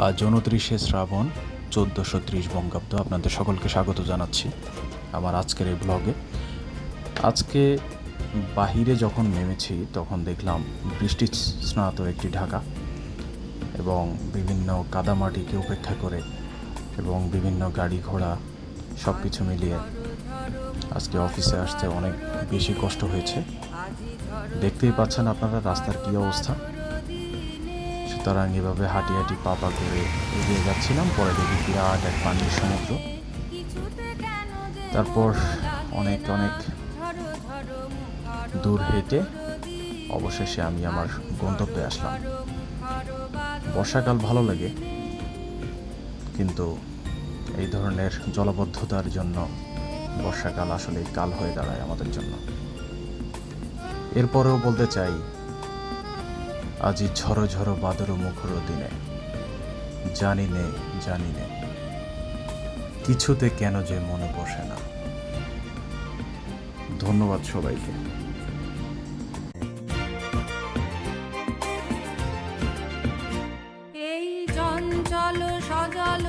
আজ ২৯শে শ্রাবণ ১৪৩০ বঙ্গাব্দ। আপনাদের সকলকে স্বাগত জানাচ্ছি আমার আজকের এই ব্লগে। আজকে বাহিরে যখন নেমেছি তখন দেখলাম বৃষ্টি স্নাত একটি ঢাকা এবং বিভিন্ন কাদামাটিকে উপেক্ষা করে এবং বিভিন্ন গাড়ি ঘোড়া সব কিছু মিলিয়ে আজকে অফিসে আসতে অনেক বেশি কষ্ট হয়েছে। দেখতেই পাচ্ছেন আপনারা রাস্তার কী অবস্থা। সুতরাং এভাবে হাঁটি হাঁটি পা করে এগিয়ে যাচ্ছিলাম। পরে দেখি বিরাট এক পানির সমুদ্র। তারপর অনেক দূর হেঁটে অবশেষে আমি আমার গন্তব্যে আসলাম। বর্ষাকাল ভালো লাগে, কিন্তু এই ধরনের জলাবদ্ধতার জন্য বর্ষাকাল আসলে কাল হয়ে দাঁড়ায় আমাদের জন্য। এরপরেও বলতে চাই, আজি ঝড়ো ঝড়ো বাদর মুখর দিনে জানি নে কিছুতে কেন যে মনে বসে না। ধন্যবাদ সবাইকে। এই চঞ্চল সজল